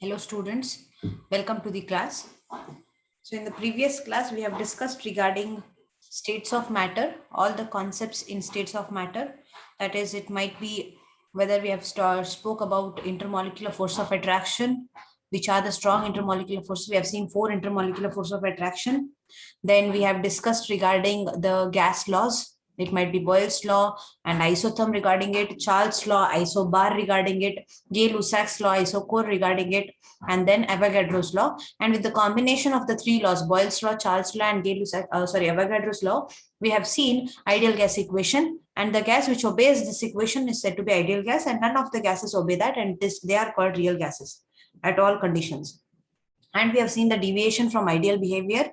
Hello students, welcome to the class. So in the previous class we have discussed regarding states of matter, all the concepts in states of matter. That is, it might be whether we have spoke about intermolecular force of attraction, which are the strong intermolecular forces. We have seen 4 intermolecular forces of attraction. Then we have discussed regarding the gas laws. It might be Boyle's law and isotherm regarding it, Charles' law, isobar regarding it, Gay-Lussac's law, isochore regarding it, and then Avogadro's law. And with the combination of the 3 laws, Boyle's law, Charles' law, and Avogadro's law, we have seen ideal gas equation. And the gas which obeys this equation is said to be ideal gas, and none of the gases obey that, and they are called real gases at all conditions. And we have seen the deviation from ideal behavior.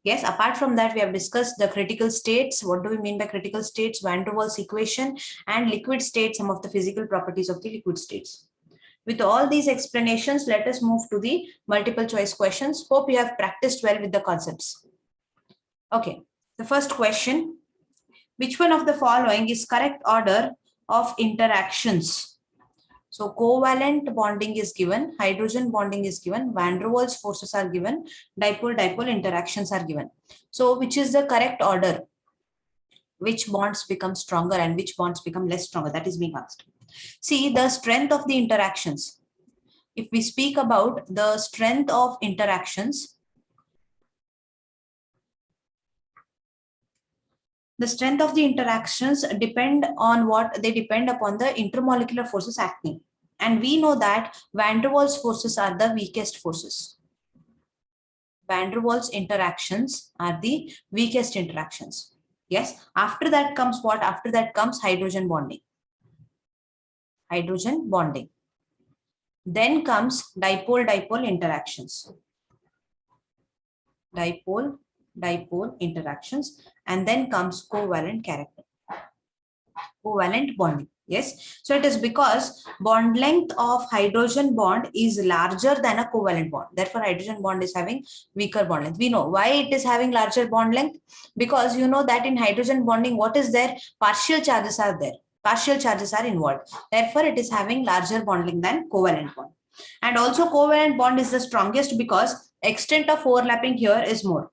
Yes, apart from that, we have discussed the critical states. What do we mean by critical states? Van der Waals equation, and liquid state, some of the physical properties of the liquid states. With all these explanations, let us move to the multiple choice questions. Hope you have practiced well with the concepts. Okay, the first question: which one of the following is correct order of interactions? So covalent bonding is given, hydrogen bonding is given, van der Waals forces are given, dipole-dipole interactions are given. So which is the correct order? Which bonds become stronger and which bonds become less stronger? That is being asked. See, the strength of the interactions. If we speak about the strength of interactions, the strength of the interactions depend on what? They depend upon the intermolecular forces acting. And we know that van der Waals forces are the weakest forces. Van der Waals interactions are the weakest interactions. Yes. After that comes what? After that comes hydrogen bonding. Hydrogen bonding. Then comes dipole-dipole interactions. Dipole-dipole interactions. And then comes covalent character. Covalent bonding. Yes. So it is because bond length of hydrogen bond is larger than a covalent bond. Therefore, hydrogen bond is having weaker bond length. We know why it is having larger bond length, because you know that in hydrogen bonding, what is there? Partial charges are there. Partial charges are involved. Therefore, it is having larger bond length than covalent bond. And also covalent bond is the strongest because extent of overlapping here is more.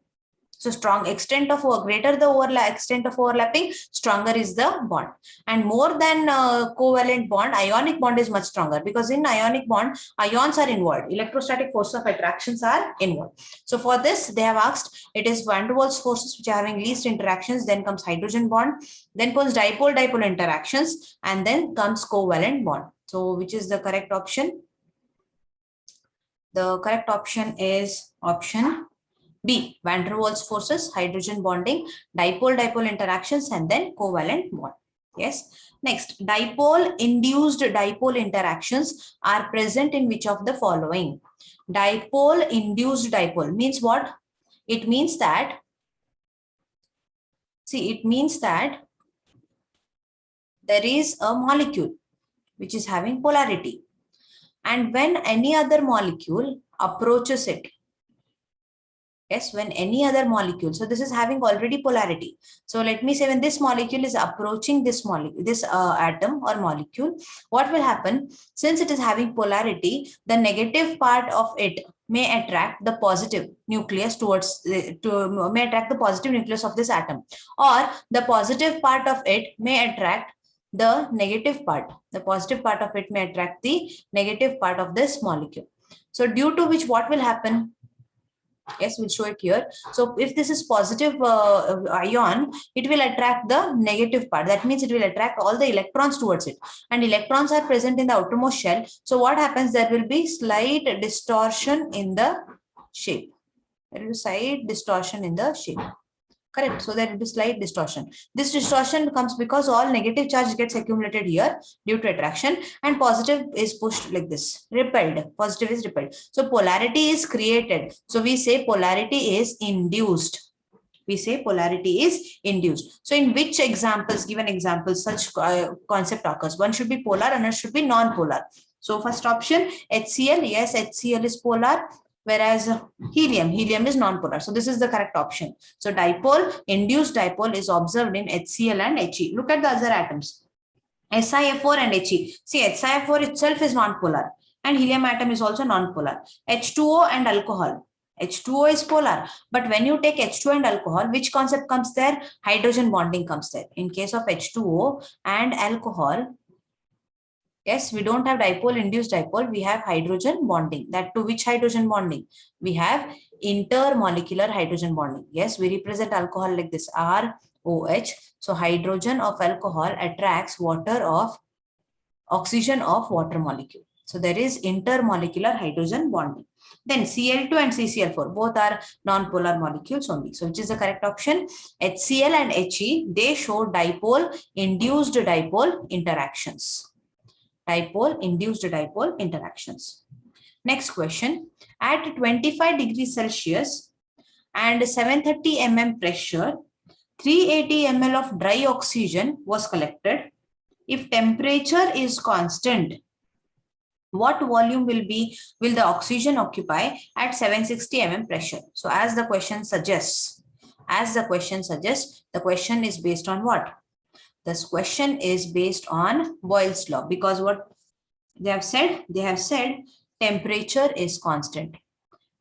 So strong extent of greater the extent of overlapping, stronger is the bond. And more than covalent bond, ionic bond is much stronger, because in ionic bond, ions are involved. Electrostatic force of attractions are involved. So for this, they have asked, it is van der Waals forces which are having least interactions, then comes hydrogen bond, then comes dipole-dipole interactions, and then comes covalent bond. So which is the correct option? The correct option is option B, van der Waals forces, hydrogen bonding, dipole-dipole interactions, and then covalent bond. Yes. Next, dipole-induced dipole interactions are present in which of the following? Dipole-induced dipole means what? It means that, see, it means that there is a molecule which is having polarity. And when any other molecule approaches it, yes, when any other molecule, so this is having already polarity. So let me say when this molecule is approaching this molecule, this atom or molecule, what will happen? Since it is having polarity, the negative part of it may attract the positive nucleus towards may attract the positive nucleus of this atom, or the positive part of it may attract the negative part. The positive part of it may attract the negative part of this molecule. So due to which what will happen? Yes, we'll show it here. So if this is positive ion, it will attract the negative part. That means it will attract all the electrons towards it. And electrons are present in the outermost shell. So what happens? There will be slight distortion in the shape. There will be slight distortion in the shape. Correct. So there will be slight distortion. This distortion comes because all negative charge gets accumulated here due to attraction, and positive is pushed like this, repelled. Positive is repelled. So polarity is created. So we say polarity is induced. We say polarity is induced. So in which examples, given examples, such concept occurs? One should be polar, another should be non-polar. So first option, HCl. Yes, HCl is polar, whereas helium is non-polar. So this is the correct option. So dipole, induced dipole is observed in HCl and He. Look at the other atoms, SiF4 and He. See, SiF4 itself is non-polar, and helium atom is also non-polar. H2O and alcohol. H2O is polar, but when you take H2 and alcohol, which concept comes there? Hydrogen bonding comes there. In case of H2O and alcohol, yes, we don't have dipole induced dipole, we have hydrogen bonding. That to which hydrogen bonding? We have intermolecular hydrogen bonding. Yes, we represent alcohol like this, ROH. So hydrogen of alcohol attracts water of oxygen of water molecule. So there is intermolecular hydrogen bonding. Then Cl2 and CCl4, both are non-polar molecules only. So which is the correct option? HCl and He, they show dipole-induced dipole interactions. Dipole-induced dipole interactions. Next question. At 25 degrees Celsius and 730 mm pressure, 380 ml of dry oxygen was collected. If temperature is constant, what volume will the oxygen occupy at 760 mm pressure? So as the question suggests, the question is based on what? This question is based on Boyle's law, because what they have said? They have said temperature is constant.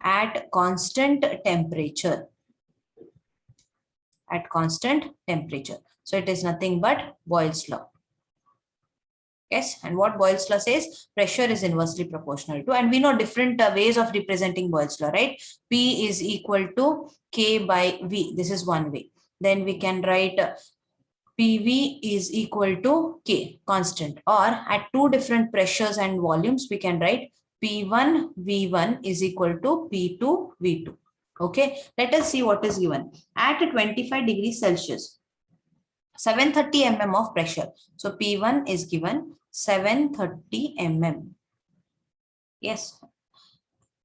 At constant temperature. So it is nothing but Boyle's law. Yes, and what Boyle's law says? Pressure is inversely proportional to, and we know different ways of representing Boyle's law, right? P is equal to K by V. This is one way. Then we can write PV is equal to K, constant. Or at two different pressures and volumes, we can write P1 V1 is equal to P2 V2. Okay, let us see what is given. At 25 degrees Celsius, 730 mm of pressure. So P1 is given 730 mm. Yes.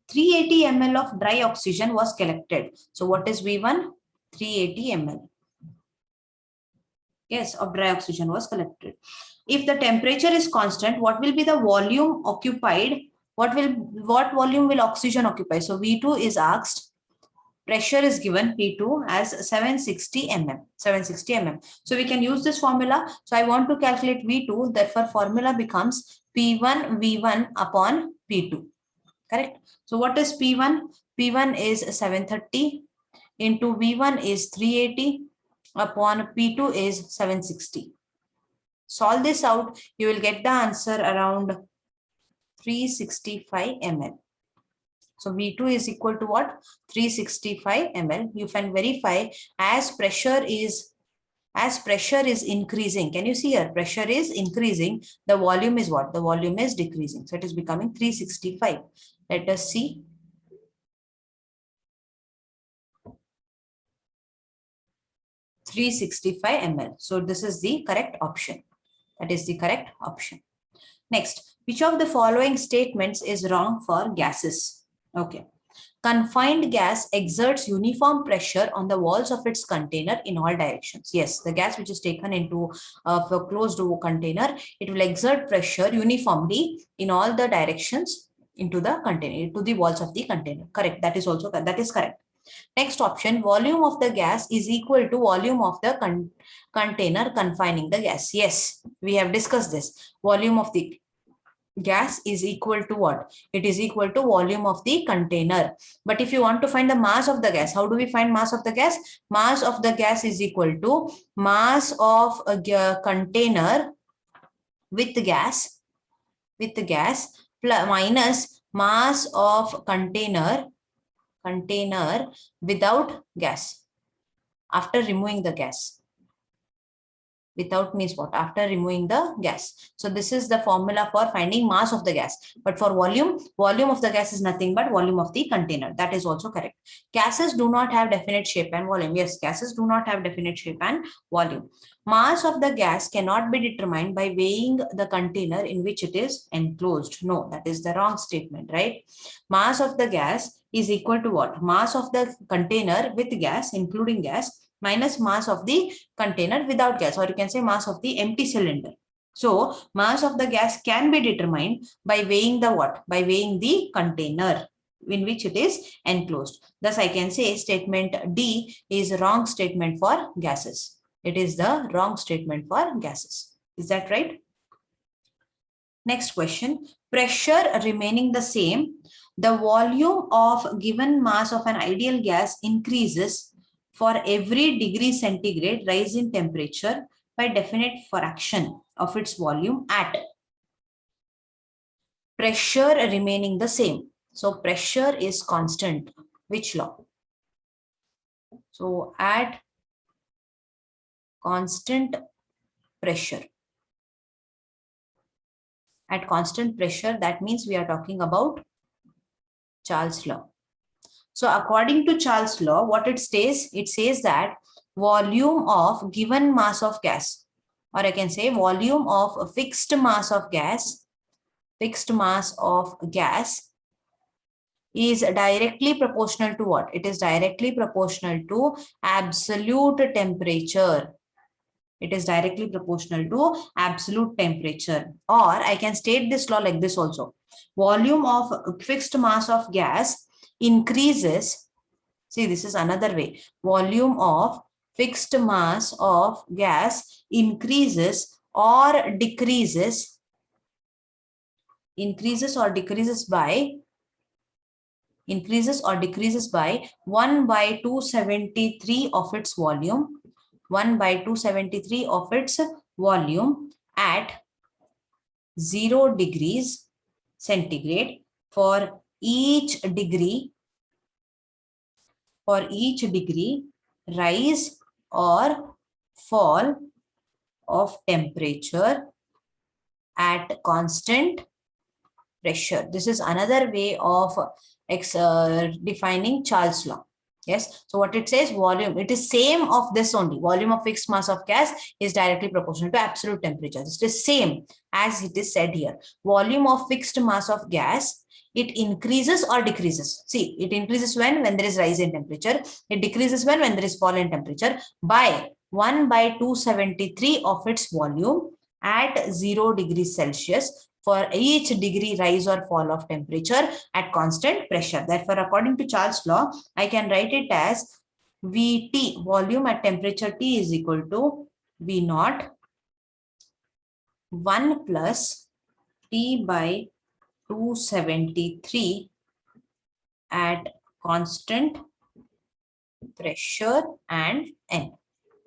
380 ml of dry oxygen was collected. So what is V1? 380 ml. Yes, of dry oxygen was collected. If the temperature is constant, what will be the volume occupied? What volume will oxygen occupy? So V2 is asked. Pressure is given P2 as 760 mm. 760 mm. So we can use this formula. So I want to calculate V2. Therefore, formula becomes P1 V1 upon P2. Correct. So what is P1? P1 is 730 into V1 is 380 upon P2 is 760. Solve this out. You will get the answer around 365 ml. So V2 is equal to what? 365 ml. You can verify as pressure is increasing. Can you see here? Pressure is increasing. The volume is what? The volume is decreasing. So it is becoming 365. Let us see. (365 ml). So this is the correct option. That is the correct option. Next, which of the following statements is wrong for gases? Okay. Confined gas exerts uniform pressure on the walls of its container in all directions. Yes, the gas which is taken into a closed container, it will exert pressure uniformly in all the directions into the container, to the walls of the container. Correct. That is correct. Next option, volume of the gas is equal to volume of the container confining the gas. Yes, we have discussed this. Volume of the gas is equal to what? It is equal to volume of the container. But if you want to find the mass of the gas, how do we find mass of the gas? Mass of the gas is equal to mass of a container with gas plus minus mass of container without gas, after removing the gas. Without means what? After removing the gas. So this is the formula for finding mass of the gas. But for volume of the gas is nothing but volume of the container. That is also correct. Gases do not have definite shape and volume. Yes, gases do not have definite shape and volume. Mass of the gas cannot be determined by weighing the container in which it is enclosed. No, that is the wrong statement, right? Mass of the gas is equal to what? Mass of the container with gas, including gas, minus mass of the container without gas, or you can say mass of the empty cylinder. So mass of the gas can be determined by weighing the what? By weighing the container in which it is enclosed. Thus I can say statement D is a wrong statement for gases. It is the wrong statement for gases. Is that right? Next question. pressure remaining the same, the volume of given mass of an ideal gas increases for every degree centigrade rise in temperature by definite fraction of its volume at pressure remaining the same. So pressure is constant. Which law? So at constant pressure. At constant pressure, that means we are talking about Charles' law. So according to Charles' law, what it says that volume of given mass of gas, or I can say volume of a fixed mass of gas, is directly proportional to what? It is directly proportional to absolute temperature. It is directly proportional to absolute temperature. Or I can state this law like this also. Volume of fixed mass of gas increases. See, this is another way. Volume of fixed mass of gas increases or decreases by 1 by 273 of its volume, 1 by 273 of its volume at 0 degrees centigrade for each degree rise or fall of temperature at constant pressure. This is another way of defining Charles' law. Yes. So what it says, volume, it is same of this only. Volume of fixed mass of gas is directly proportional to absolute temperature. It is same as it is said here. Volume of fixed mass of gas, it increases or decreases. See, it increases when there is rise in temperature. It decreases when there is fall in temperature by 1 by 273 of its volume at 0 degrees Celsius for each degree rise or fall of temperature at constant pressure. Therefore, according to Charles' law, I can write it as Vt, volume at temperature T, is equal to V naught 1 plus T by 273 at constant pressure and N.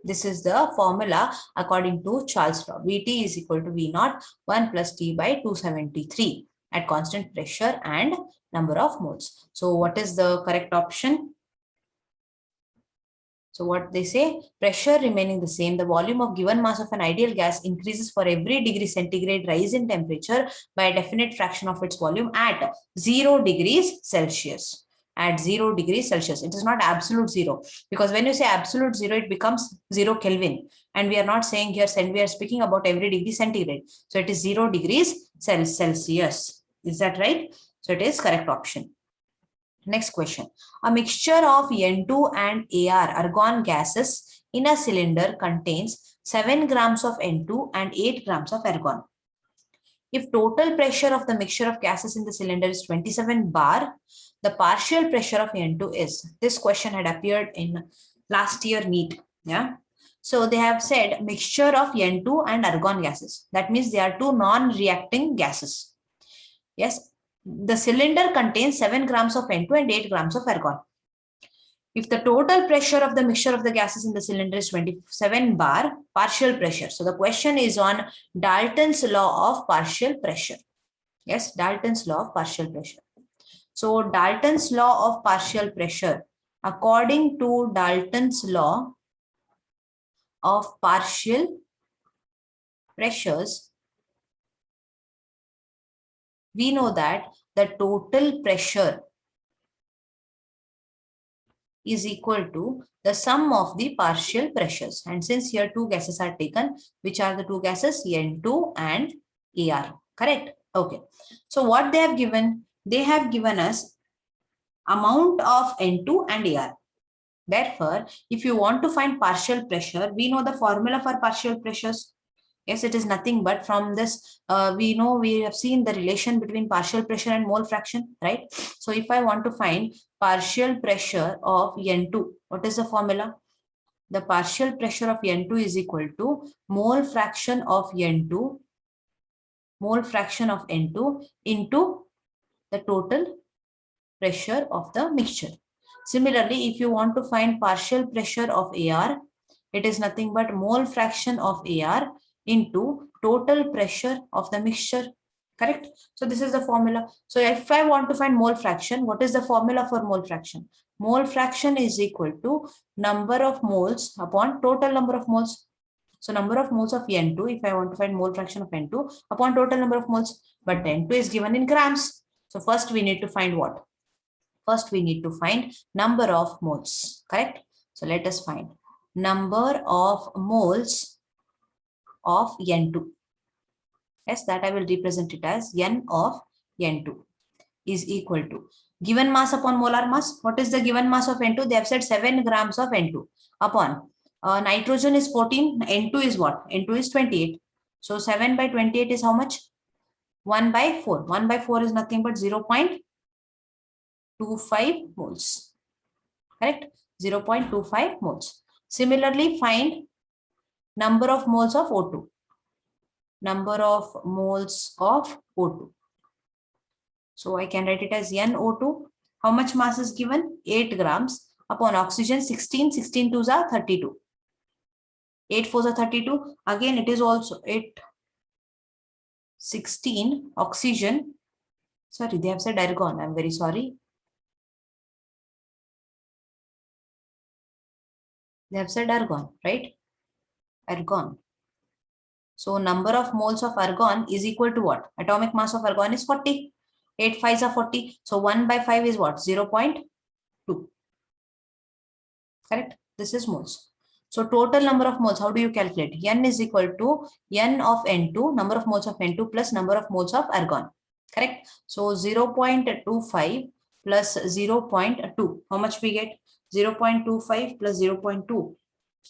This is the formula according to Charles' law. Vt is equal to V naught 1 plus T by 273 at constant pressure and number of moles. So what is the correct option? So what they say, pressure remaining the same, the volume of given mass of an ideal gas increases for every degree centigrade rise in temperature by a definite fraction of its volume at 0 degrees Celsius. At 0 degrees Celsius. It is not absolute zero, because when you say absolute zero, it becomes 0 Kelvin. And we are not saying here, we are speaking about every degree centigrade. So it is 0 degrees Celsius. Is that right? So it is correct option. Next question. A mixture of N2 and AR argon gases in a cylinder contains 7 grams of N2 and 8 grams of argon. If total pressure of the mixture of gases in the cylinder is 27 bar, the partial pressure of N2 is. This question had appeared in last year NEET. Yeah. So they have said mixture of N2 and argon gases. That means they are two non-reacting gases. Yes. The cylinder contains 7 grams of N2 and 8 grams of argon. If the total pressure of the mixture of the gases in the cylinder is 27 bar, partial pressure. So the question is on Dalton's law of partial pressure. Yes, Dalton's law of partial pressure. So Dalton's law of partial pressure. According to Dalton's law of partial pressures, we know that the total pressure is equal to the sum of the partial pressures. And since here two gases are taken, which are the two gases? N2 and AR. Correct? Okay. So what they have given? They have given us amount of N2 and AR. Therefore, if you want to find partial pressure, we know the formula for partial pressures. Yes, it is nothing but from this, we know we have seen the relation between partial pressure and mole fraction, right? So if I want to find partial pressure of N2, what is the formula? The partial pressure of N2 is equal to mole fraction of N2 mole fraction of N2 into the total pressure of the mixture. Similarly, if you want to find partial pressure of AR, it is nothing but mole fraction of AR into total pressure of the mixture. Correct? So this is the formula. So if I want to find mole fraction, what is the formula for mole fraction? Mole fraction is equal to number of moles upon total number of moles. So number of moles of N2, if I want to find mole fraction of N2 upon total number of moles, but N2 is given in grams. So first we need to find what? First we need to find number of moles, correct? So let us find number of moles of N2. Yes, that I will represent it as N of N2 is equal to given mass upon molar mass. What is the given mass of N2? They have said 7 grams of N2 upon nitrogen is 14. N2 is what? N2 is 28. So 7 by 28 is how much? 1 by 4. 1 by 4 is nothing but 0.25 moles. Correct? 0.25 moles. Similarly, find number of moles of O2. Number of moles of O2. So I can write it as NO2. How much mass is given? 8 grams upon oxygen 16. 16 twos are 32. 8 fours are 32. Again, it is also 8. 16 oxygen. Sorry, they have said argon. I'm very sorry. They have said argon, right? Argon. So number of moles of argon is equal to what? Atomic mass of argon is 40. 8 5s are 40. So 1 by 5 is what? 0.2. Correct? This is moles. So total number of moles, how do you calculate? N is equal to N of N2, number of moles of N2 plus number of moles of argon. Correct? So 0.25 plus 0.2. How much we get? 0.25 plus 0.2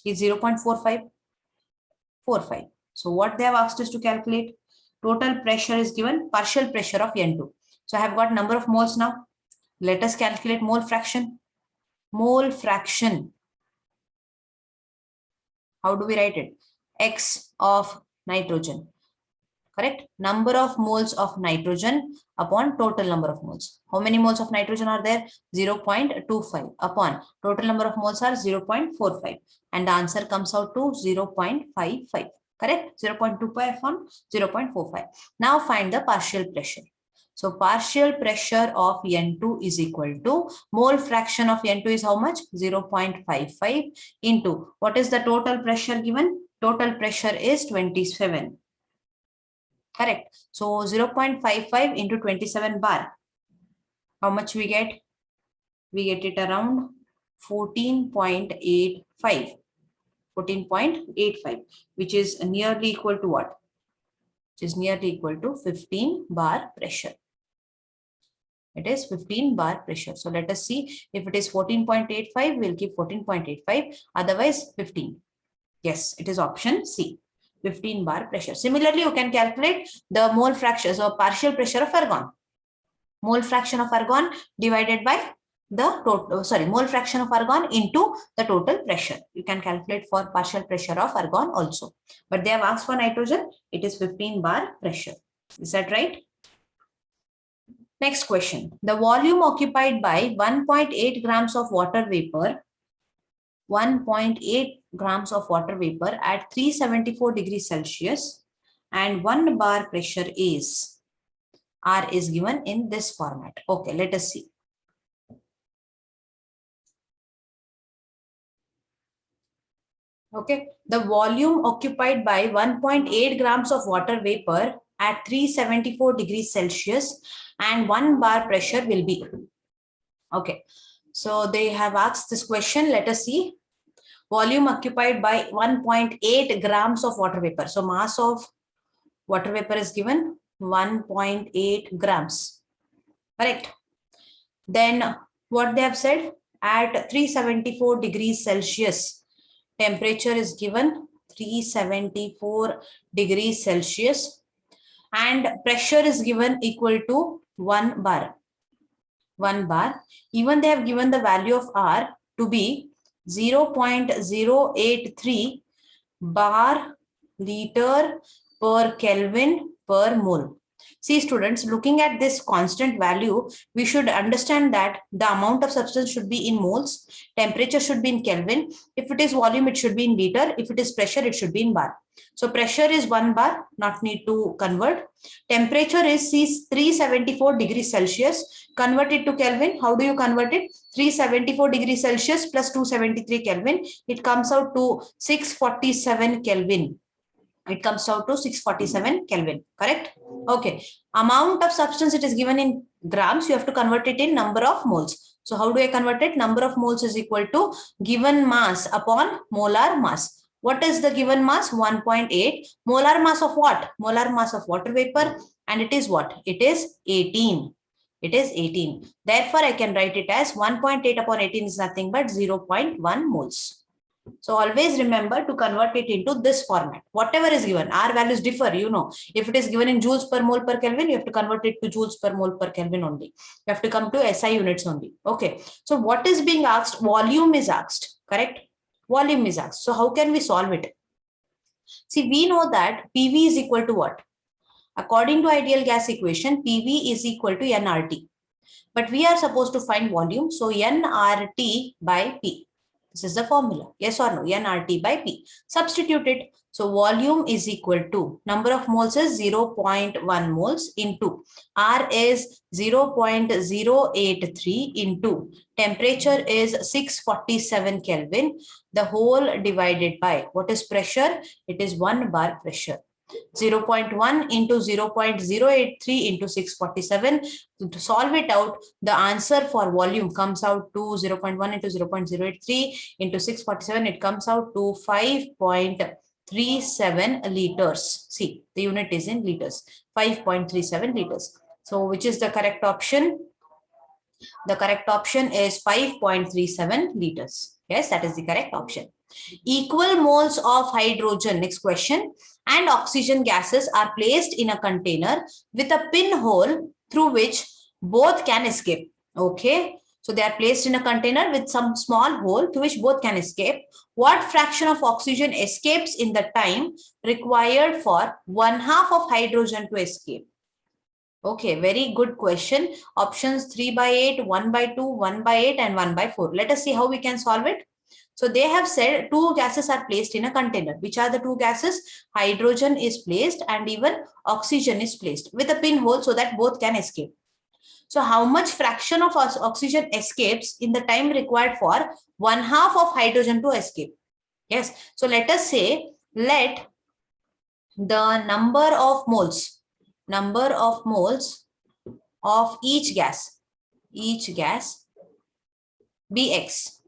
is 0.45. 45. So what they have asked us to calculate? Total pressure is given, partial pressure of N2. So I have got number of moles now. Let us calculate mole fraction. Mole fraction. How do we write it? X of nitrogen. Correct? Number of moles of nitrogen upon total number of moles. How many moles of nitrogen are there? 0.25 upon total number of moles are 0.45. And the answer comes out to 0.55. Correct? 0.25 upon 0.45. Now find the partial pressure. So partial pressure of N2 is equal to mole fraction of N2 is how much? 0.55 into what is the total pressure given? Total pressure is 27. Correct. So 0.55 into 27 bar. How much we get? We get it around 14.85. 14.85, which is nearly equal to what? Which is nearly equal to 15 bar pressure. It is 15 bar pressure. So let us see if it is 14.85, we'll keep 14.85. Otherwise 15. Yes, it is option C. 15 bar pressure. Similarly, you can calculate the mole fraction or partial pressure of argon. Mole fraction of argon divided by the total, mole fraction of argon into the total pressure. You can calculate for partial pressure of argon also. But they have asked for nitrogen, it is 15 bar pressure. Is that right? Next question. The volume occupied by 1.8 grams of water vapor 1.8 grams of water vapor at 374 degrees Celsius and 1 bar pressure is R is given in this format. Okay, let us see. Okay, the volume occupied by 1.8 grams of water vapor at 374 degrees Celsius and 1 bar pressure will be. Okay, so they have asked this question. Let us see. Volume occupied by 1.8 grams of water vapor. So mass of water vapor is given 1.8 grams. Correct. Then what they have said, at 374 degrees Celsius, temperature is given 374 degrees Celsius and pressure is given equal to 1 bar. 1 bar. Even they have given the value of R to be 0.083 bar liter per Kelvin per mole. See students, looking at this constant value, we should understand that the amount of substance should be in moles, temperature should be in Kelvin. If it is volume, it should be in liter. If it is pressure, it should be in bar. So pressure is 1 bar, not need to convert. Temperature is 374 degrees Celsius. Convert it to Kelvin. How do you convert it? 374 degrees Celsius plus 273 Kelvin. It comes out to 647 Kelvin. It comes out to 647 Kelvin, correct? Okay. Amount of substance, it is given in grams. You have to convert it in number of moles. So how do I convert it? Number of moles is equal to given mass upon molar mass. What is the given mass? 1.8. Molar mass of what? Molar mass of water vapor. And it is what? It is 18. It is 18. Therefore, I can write it as 1.8 upon 18 is nothing but 0.1 moles. So always remember to convert it into this format. Whatever is given, R values differ, you know. If it is given in joules per mole per Kelvin, you have to convert it to joules per mole per Kelvin only. You have to come to SI units only. Okay. So what is being asked? Volume is asked, correct? Volume is asked. So how can we solve it? See, we know that PV is equal to what? According to ideal gas equation, PV is equal to nRT. But we are supposed to find volume. So nRT by P. This is the formula. Yes or no? nRT by P. Substitute it. So volume is equal to number of moles is 0.1 moles into R is 0.083 into temperature is 647 Kelvin. The whole divided by what is pressure? It is 1 bar pressure. 0.1 into 0.083 into 647. To solve it out, the answer for volume comes out to 0.1 into 0.083 into 647. It comes out to 5.37 liters. See, the unit is in liters. 5.37 liters. So which is the correct option? The correct option is 5.37 liters. Yes, that is the correct option. Equal moles of hydrogen, next question, and oxygen gases are placed in a container with a pinhole through which both can escape. Okay, so they are placed in a container with some small hole through which both can escape. What fraction of oxygen escapes in the time required for 1/2 of hydrogen to escape? Okay, very good question. Options 3/8, 1/2, 1/8, and 1/4. Let us see how we can solve it. So they have said two gases are placed in a container. Which are the two gases? Hydrogen is placed and even oxygen is placed with a pinhole so that both can escape. So how much fraction of oxygen escapes in the time required for 1/2 of hydrogen to escape? Yes. So let us say, let the number of moles of each gas be X.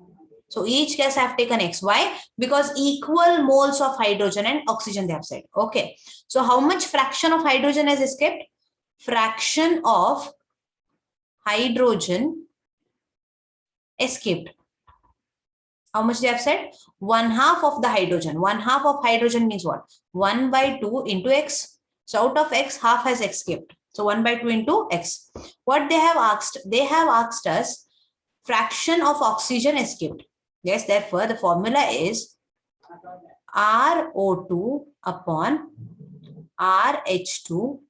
So each gas have taken X. Why? Because equal moles of hydrogen and oxygen they have said. Okay. So how much fraction of hydrogen has escaped? Fraction of hydrogen escaped. How much they have said? 1/2 of the hydrogen. 1/2 of hydrogen means what? 1/2 into X. So out of X, half has escaped. So 1/2 into X. What they have asked? They have asked us fraction of oxygen escaped. Yes, therefore the formula is RO2 upon RH2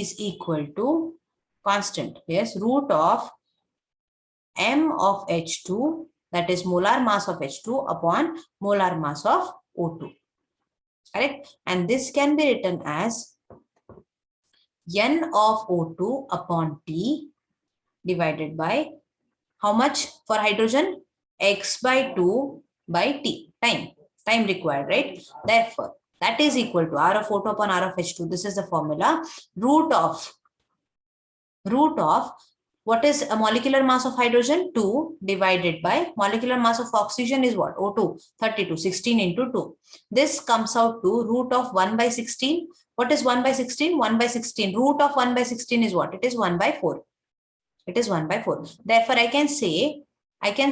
is equal to constant. Yes, root of M of H2, that is molar mass of H2 upon molar mass of O2. Correct? And this can be written as N of O2 upon T divided by how much for hydrogen? X/2 by T, time required, right? Therefore, that is equal to R of O2 upon R of H2. This is the formula. Root of what is a molecular mass of hydrogen? 2 divided by molecular mass of oxygen is what? O2, 32, 16 into 2. This comes out to root of 1/16. What is 1/16? 1/16. Root of 1/16 is what? It is 1/4. It is 1/4. Therefore, I can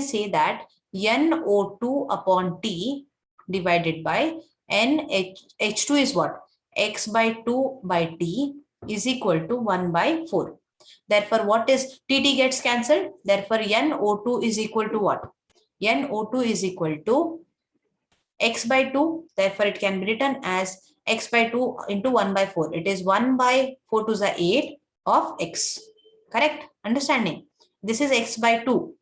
say that NO2 upon T divided by H2 is what? X/2 by T is equal to 1/4. Therefore, what is TT gets cancelled? Therefore, NO2 is equal to what? NO2 is equal to X/2. Therefore, it can be written as x by 2 into 1 by 4. It is 1 by 4 to the 8 of x. Correct? Understanding? This is x by 2.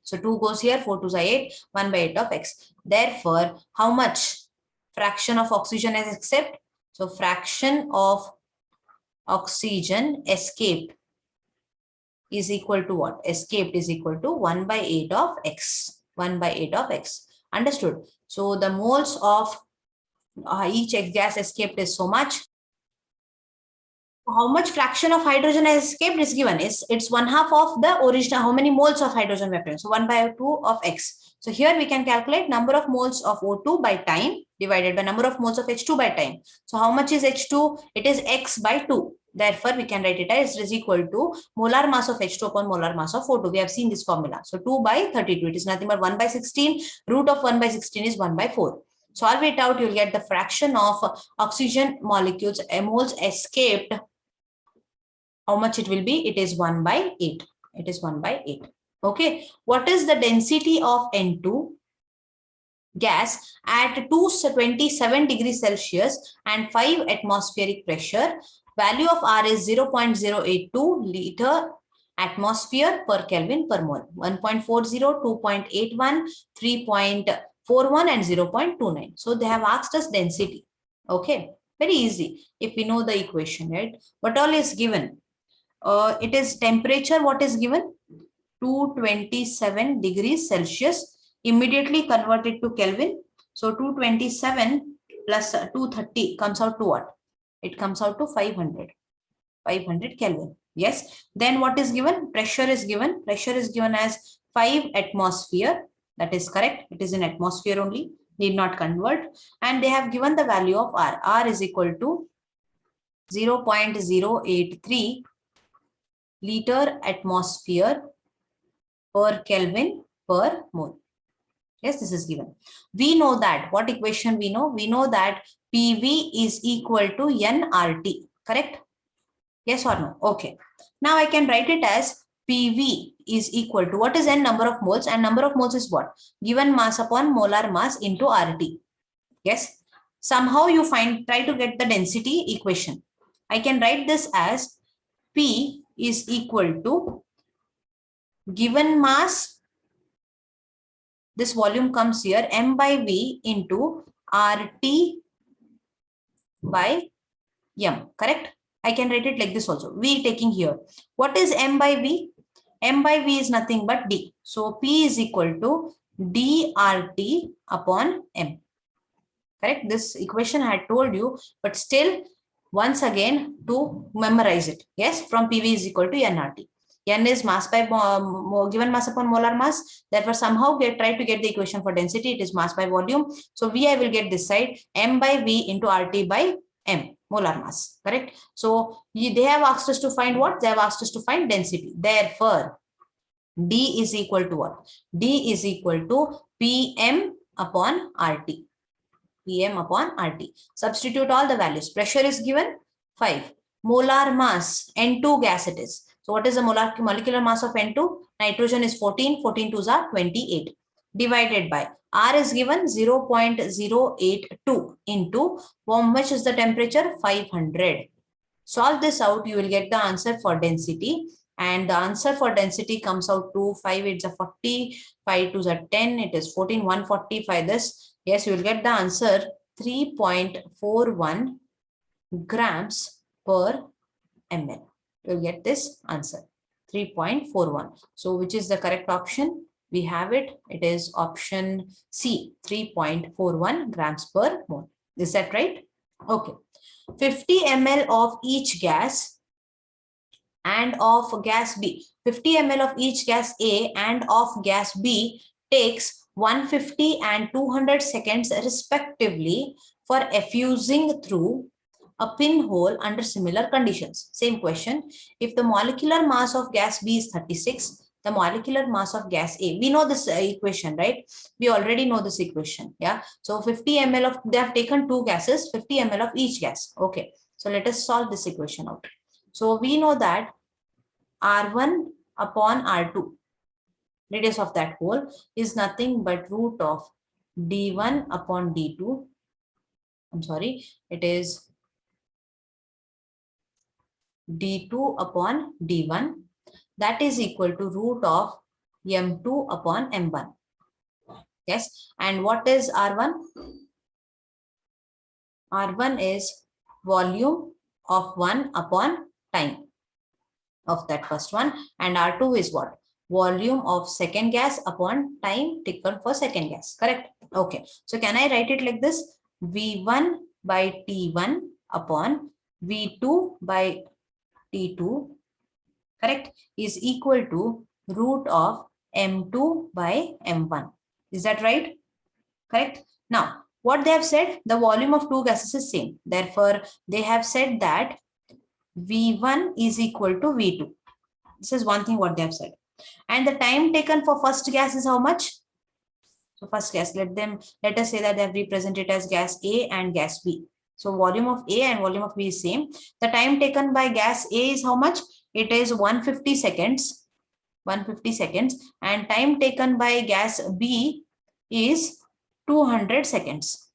So 2 goes here, 4 to the 8, 1 by 8 of x. Therefore, how much fraction of oxygen is escaped? So fraction of oxygen escaped is equal to what? Escaped is equal to 1 by 8 of x. 1 by 8 of x. Understood? So the moles of each gas escaped is so much. How much fraction of hydrogen has escaped is given. It's 1/2 of the original. How many moles of hydrogen we have taken? So 1 by 2 of x. So here we can calculate number of moles of O2 by time divided by number of moles of H2 by time. So how much is H2? It is x by 2. Therefore, we can write it as it is equal to molar mass of H2 upon molar mass of O2. We have seen this formula. So 2 by 32. It is nothing but 1 by 16. Root of 1 by 16 is 1 by 4. Solve it out. You'll get the fraction of oxygen molecules, moles escaped. How much it will be? It is 1 by 8. It is 1 by 8. Okay. What is the density of N2 gas at 227 degrees Celsius and 5 atmospheric pressure? Value of R is 0.082 liter atmosphere per Kelvin per mole. 1.40, 2.81, 3.41 and 0.29. So they have asked us density. Okay. Very easy. If we know the equation, right? What all is given? It is temperature. What is given? 227 degrees Celsius. Immediately convert it to Kelvin. So 227 plus 230 comes out to what? It comes out to 500. 500 Kelvin. Yes. Then what is given? Pressure is given. Pressure is given as 5 atmosphere. That is correct. It is in atmosphere only. Need not convert. And they have given the value of R. R is equal to 0.083 liter atmosphere per Kelvin per mole. Yes, this is given. We know that. What equation we know? We know that PV is equal to nRT. Correct? Yes or no? Okay. Now I can write it as PV is equal to, what is N? Number of moles, and number of moles is what? Given mass upon molar mass into RT. Yes. Somehow you try to get the density equation. I can write this as P is equal to given mass, this volume comes here, M by V into RT by M. Correct? I can write it like this also. V taking here. What is M by V? M by V is nothing but D. So P is equal to dRT upon M. Correct? This equation I had told you, but still once again to memorize it. Yes, from PV is equal to nRT. N is mass by given mass upon molar mass. Therefore, somehow try to get the equation for density. It is mass by volume. So V I will get this side, M by V into RT by M, molar mass. Correct? So they have asked us to find what? They have asked us to find density. Therefore, D is equal to what? D is equal to PM upon RT. PM upon RT. Substitute all the values. Pressure is given 5. Molar mass, N2 gas it is. So what is the molecular mass of N2? Nitrogen is 14, 14 2s are 28. Divided by R is given 0.082 into how much is the temperature? 500. Solve this out, you will get the answer for density. And the answer for density comes out to 5 8s are 40, 5 2s are 10, it is 14, 145 this. Yes, you will get the answer 3.41 grams per ml. You will get this answer 3.41. So which is the correct option? We have it. It is option C, 3.41 grams per mole. Is that right? Okay. 50 ml of each gas and of gas B. 50 ml of each gas A and of gas B takes 150 and 200 seconds respectively for effusing through a pinhole under similar conditions. Same question. If the molecular mass of gas B is 36, the molecular mass of gas A, we know this equation, right? We already know this equation. Yeah. So 50 ml of, they have taken two gases, 50 ml of each gas. Okay. So let us solve this equation out. So we know that R1 upon R2, radius of that hole, is nothing but root of D1 upon D2 I'm sorry, it is d2 upon d1, that is equal to root of m2 upon m1. Yes, and what is R1? R1 is volume of 1 upon time of that first one, and R2 is what? Volume of second gas upon time taken for second gas. Correct? Okay. So can I write it like this? V1 by T1 upon V2 by T2, correct, is equal to root of M2 by M1. Is that right? Correct. Now, what they have said, the volume of two gases is same. Therefore, they have said that V1 is equal to V2. This is one thing what they have said. And the time taken for first gas is how much? So first gas, let us say that they have represented as gas A and gas B. So volume of A and volume of B is same. The time taken by gas A is how much? It is 150 seconds. 150 seconds. And time taken by gas B is 200 seconds.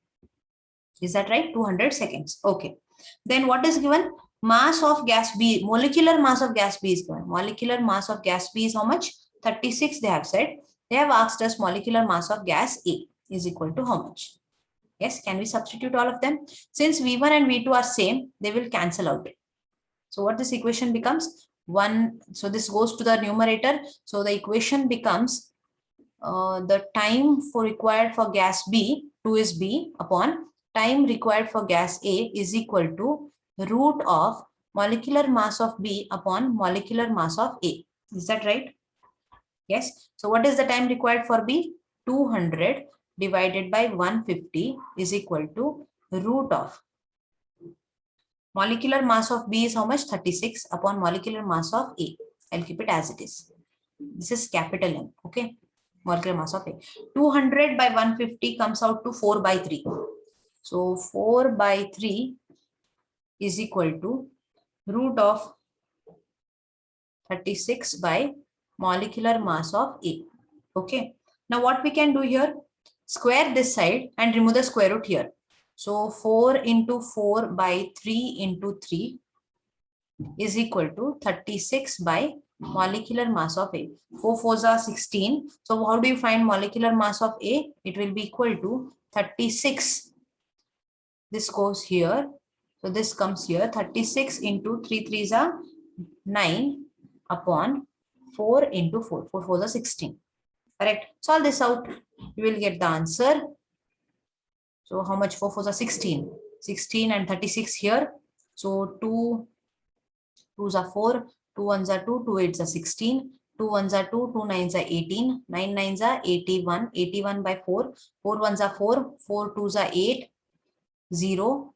Is that right? 200 seconds. Okay. Then what is given? Mass of gas B, molecular mass of gas B is given. Molecular mass of gas B is how much? 36 they have said. They have asked us molecular mass of gas A is equal to how much? Yes, can we substitute all of them? Since V1 and V2 are same, they will cancel out. So what this equation becomes? 1, so this goes to the numerator. So the equation becomes the time required for gas B, 2 is B, upon time required for gas A is equal to root of molecular mass of B upon molecular mass of A. Is that right? Yes. So what is the time required for B? 200 divided by 150 is equal to root of molecular mass of B is how much? 36 upon molecular mass of A. I'll keep it as it is. This is capital M. Okay. Molecular mass of A. 200 by 150 comes out to 4 by 3. So 4 by 3 is equal to root of 36 by molecular mass of A. Okay. Now what we can do here? Square this side and remove the square root here. So 4 into 4 by 3 into 3 is equal to 36 by molecular mass of A. 4 4s are 16. So how do you find molecular mass of A? It will be equal to 36. This goes here. So this comes here. 36 into 3 3s are 9 upon 4 into 4. 4 4s are 16. Correct. Solve this out. You will get the answer. So how much? 4 4s are 16. 16 and 36 here. So 2 2s are 4, 2 1s are 2, 2 8s are 16, 2 1s are 2, 2 9s are 18, 9 9s are 81, 81 by 4, 4 1s are 4, 4 2s are 8, 0,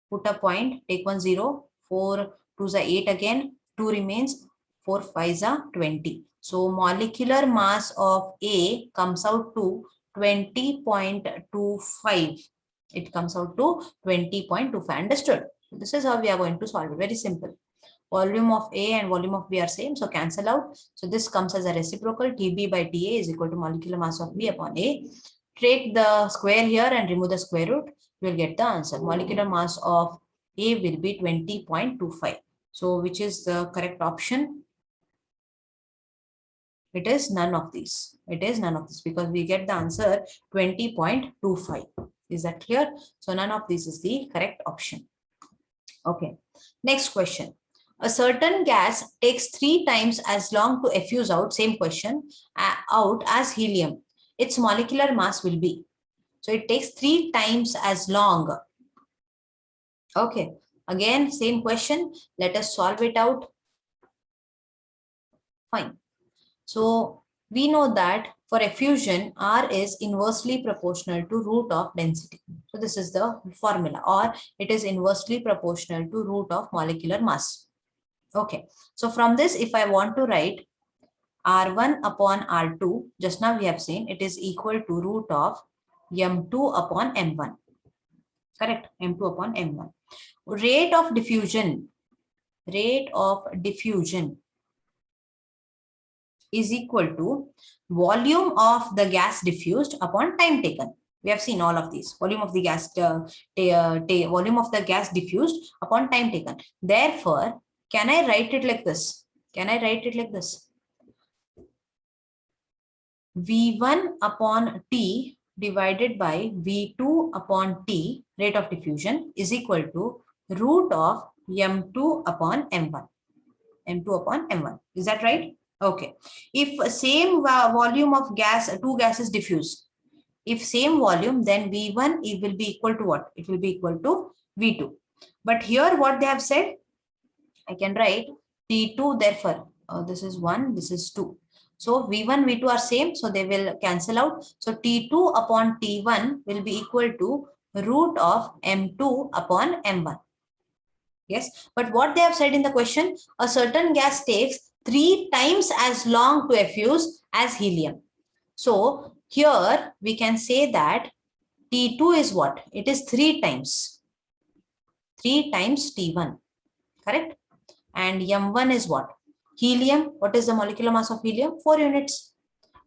put a point, take 1 0, 4 2s are 8 again, 2 remains, 4 5s are 20. So molecular mass of A comes out to 20.25. It comes out to 20.25. Understood? This is how we are going to solve it. Very simple. Volume of A and volume of B are same, so cancel out. So this comes as a reciprocal. TB by TA is equal to molecular mass of B upon A. Take the square here and remove the square root. You will get the answer. Molecular mass of A will be 20.25. So which is the correct option? It is none of these. It is none of this because we get the answer 20.25. Is that clear? So none of this is the correct option. Okay. Next question. A certain gas takes 3 times as long to effuse out, same question, out as helium. Its molecular mass will be. So it takes 3 times as long. Okay. Again, same question. Let us solve it out. Fine. So we know that for effusion, R is inversely proportional to root of density. So this is the formula, or it is inversely proportional to root of molecular mass. Okay. So from this, if I want to write R1 upon R2, just now we have seen it is equal to root of M2 upon M1. Correct? M2 upon M1. Rate of diffusion is equal to volume of the gas diffused upon time taken. We have seen all of these. Volume of the gas, volume of the gas diffused upon time taken. Therefore, can I write it like this? Can I write it like this? V1 upon T divided by V2 upon T, rate of diffusion, is equal to root of M2 upon M1. M2 upon M1. Is that right? Okay. If same volume of gas, two gases diffused, if same volume, then V1 it will be equal to what? It will be equal to V2. But here what they have said, I can write T2, therefore, this is 1, this is 2. So V1, V2 are same, so they will cancel out. So T2 upon T1 will be equal to root of M2 upon M1. Yes, but what they have said in the question, a certain gas takes 3 times as long to effuse as helium. So here we can say that T2 is what? It is 3 times. 3 times T1, correct? And M1 is what? Helium. What is the molecular mass of helium? 4 units.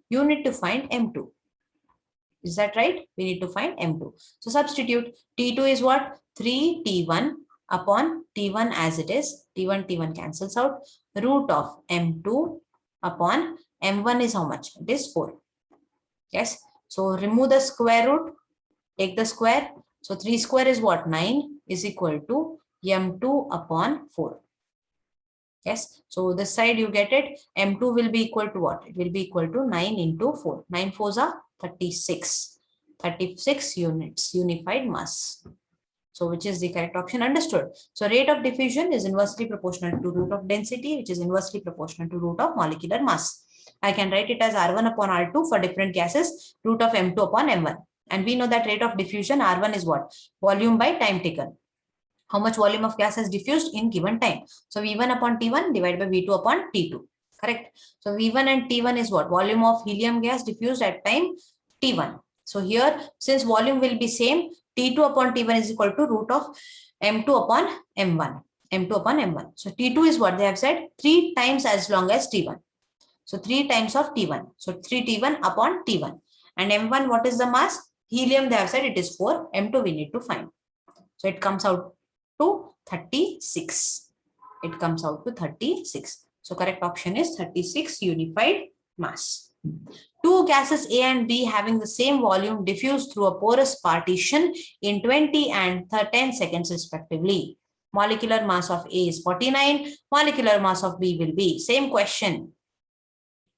You need to find M2. Is that right? We need to find M2. So substitute. T2 is what? 3 T1 upon T1 as it is. T1 cancels out. Root of M2 upon M1 is how much? It is 4. Yes. So remove the square root. Take the square. So 3 square is what? 9 is equal to M2 upon 4. Yes. So this side you get it. M2 will be equal to what? It will be equal to 9 into 4. 9 fours are 36. 36 units unified mass. So which is the correct option? Understood. So rate of diffusion is inversely proportional to root of density, which is inversely proportional to root of molecular mass. I can write it as R1 upon R2 for different gases, root of M2 upon M1. And we know that rate of diffusion R1 is what? Volume by time taken. How much volume of gas has diffused in given time. So V1 upon T1 divided by V2 upon T2. Correct. So V1 and T1 is what? Volume of helium gas diffused at time T1. So here, since volume will be same, T2 upon T1 is equal to root of M2 upon M1. M2 upon M1. So T2 is what they have said? 3 times as long as T1. So 3 times of T1. So 3 T1 upon T1. And M1, what is the mass? Helium, they have said it is 4. M2 we need to find. So it comes out to 36. It comes out to 36. So correct option is 36 unified mass. Two gases A and B having the same volume diffuse through a porous partition in 20 and 10 seconds respectively. Molecular mass of A is 49. Molecular mass of B will be. Same question.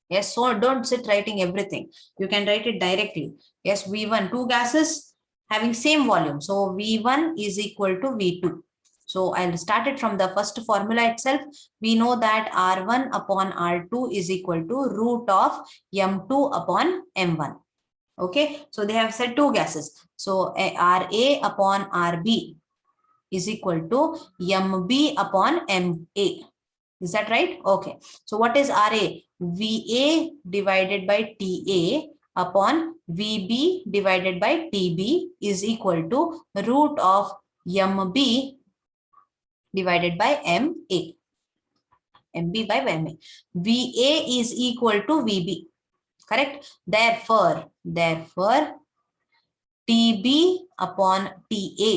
Yes, so don't sit writing everything. You can write it directly. Yes, V1, two gases having same volume. So V1 is equal to V2. So I'll start it from the first formula itself. We know that R1 upon R2 is equal to root of M2 upon M1. Okay, so they have said two gases. So RA upon RB is equal to MB upon MA. Is that right? Okay. So what is RA? VA divided by TA upon VB divided by TB is equal to root of MB divided by MA. MB by MA. VA is equal to VB. Correct? Therefore, TB upon TA.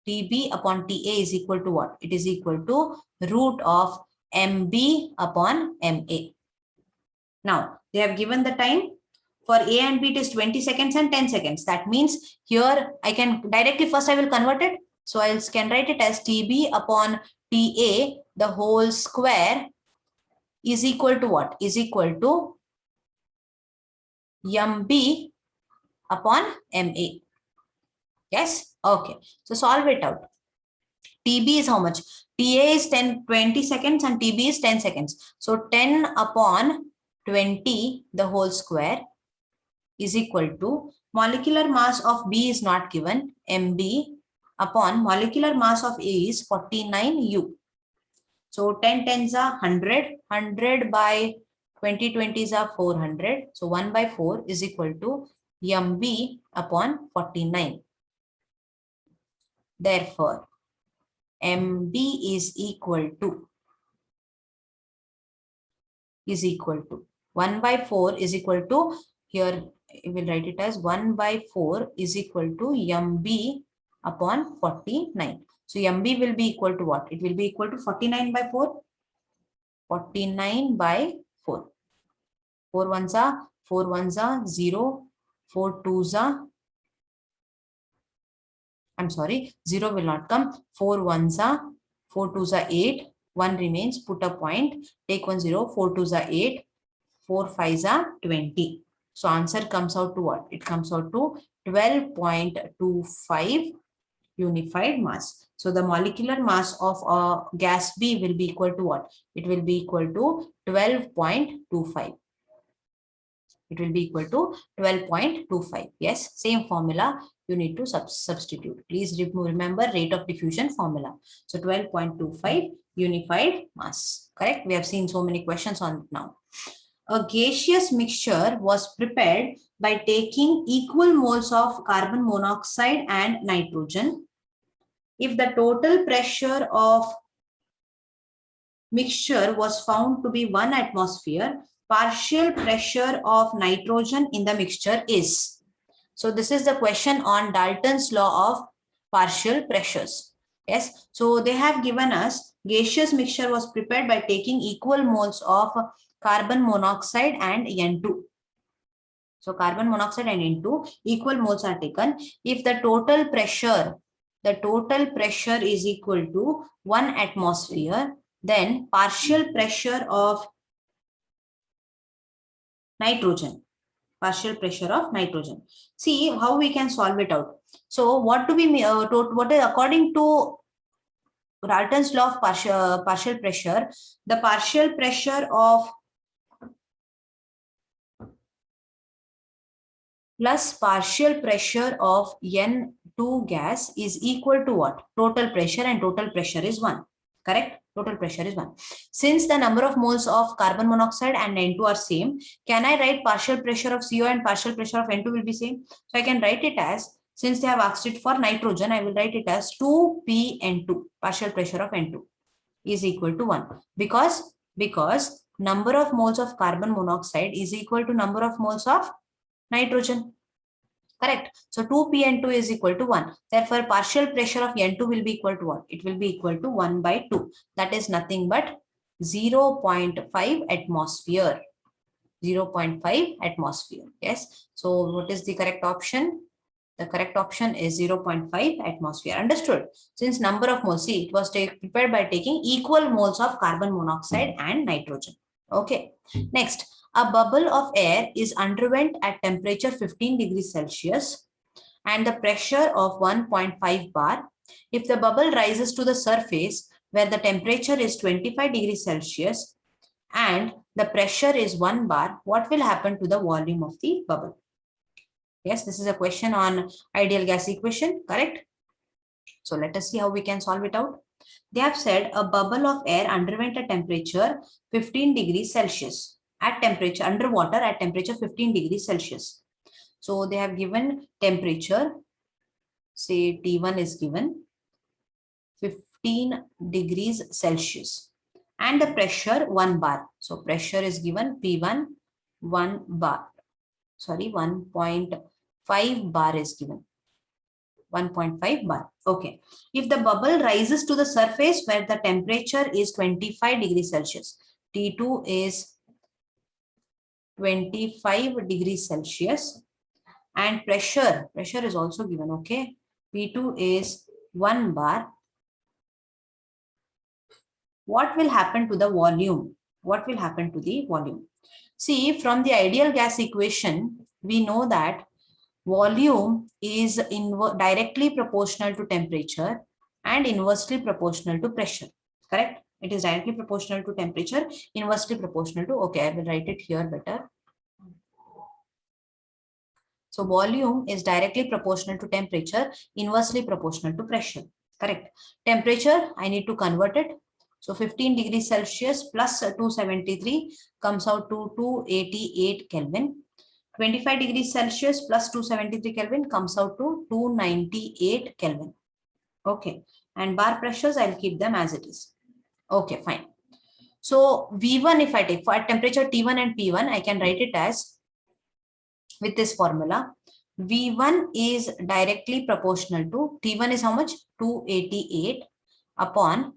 TB upon TA is equal to what? It is equal to root of MB upon MA. Now, they have given the time. For A and B, it is 20 seconds and 10 seconds. That means here I can directly, first I will convert it. So I can write it as TB upon TA, the whole square is equal to what? Is equal to MB upon MA. Yes? Okay. So solve it out. TB is how much? TA is 20 seconds and TB is 10 seconds. So 10 upon 20, the whole square is equal to molecular mass of B is not given, MB upon molecular mass of A is 49U. So 10 tens are 100, 100 by 20 20s are 400. So 1 by 4 is equal to MB upon 49. Therefore, MB is equal to 1 by 4 is equal to, here will write it as 1 by 4 is equal to MB upon 49. So MB will be equal to what? It will be equal to 49 by 4. 49 by 4. 4 ones are 4 ones are 0. 4 twos are, I'm sorry, 0 will not come. 4 ones are 4 twos are 8. 1 remains, put a point, take 1 0. 4 twos are 8. 4 fives are 20. So answer comes out to what? It comes out to 12.25 unified mass. So the molecular mass of gas B will be equal to what? It will be equal to 12.25. It will be equal to 12.25. Yes, same formula you need to substitute. Please remember rate of diffusion formula. So 12.25 unified mass. Correct? We have seen so many questions on it now. A gaseous mixture was prepared by taking equal moles of carbon monoxide and nitrogen. If the total pressure of mixture was found to be 1 atmosphere, partial pressure of nitrogen in the mixture is. So this is the question on Dalton's law of partial pressures. Yes, so they have given us gaseous mixture was prepared by taking equal moles of carbon monoxide and N2. So carbon monoxide and N2 equal moles are taken. If the total pressure is equal to 1 atmosphere, then partial pressure of nitrogen. See how we can solve it out. So what do we what is according to Dalton's law of partial pressure? The partial pressure of plus partial pressure of N2 gas is equal to what? Total pressure, and total pressure is 1. Correct? Total pressure is 1. Since the number of moles of carbon monoxide and N2 are same, can I write partial pressure of CO and partial pressure of N2 will be same? So I can write it as, since they have asked it for nitrogen, I will write it as 2pN2, partial pressure of N2 is equal to 1. Because number of moles of carbon monoxide is equal to number of moles of nitrogen. Correct. So 2pN2 is equal to 1. Therefore, partial pressure of N2 will be equal to what? It will be equal to 1 by 2. That is nothing but 0.5 atmosphere. 0.5 atmosphere. Yes. So what is the correct option? The correct option is 0.5 atmosphere. Understood? Since number of moles, see, it was prepared by taking equal moles of carbon monoxide and nitrogen. Okay. Next. A bubble of air is underwent at temperature 15 degrees Celsius and the pressure of 1.5 bar. If the bubble rises to the surface where the temperature is 25 degrees Celsius and the pressure is 1 bar, what will happen to the volume of the bubble? Yes, this is a question on ideal gas equation, correct? So let us see how we can solve it out. They have said a bubble of air underwent a temperature 15 degrees Celsius. At temperature underwater at temperature 15 degrees Celsius. So they have given temperature, say T1 is given 15 degrees Celsius and the pressure 1 bar. So pressure is given P1 1 bar. Sorry, 1.5 bar is given. 1.5 bar. Okay. If the bubble rises to the surface where the temperature is 25 degrees Celsius, T2 is 25 degrees Celsius and pressure is also given. Okay, P2 is 1 bar. What will happen to the volume? See, from the ideal gas equation, we know that volume is directly proportional to temperature and inversely proportional to pressure. Correct? It is directly proportional to temperature, inversely proportional to, okay, I will write it here better. So volume is directly proportional to temperature, inversely proportional to pressure. Correct. Temperature, I need to convert it. So 15 degrees Celsius plus 273 comes out to 288 Kelvin. 25 degrees Celsius plus 273 Kelvin comes out to 298 Kelvin. Okay. And bar pressures, I'll keep them as it is. Okay, fine. So V1, if I take for temperature T1 and P1, I can write it as with this formula. V1 is directly proportional to, T1 is how much? 288 upon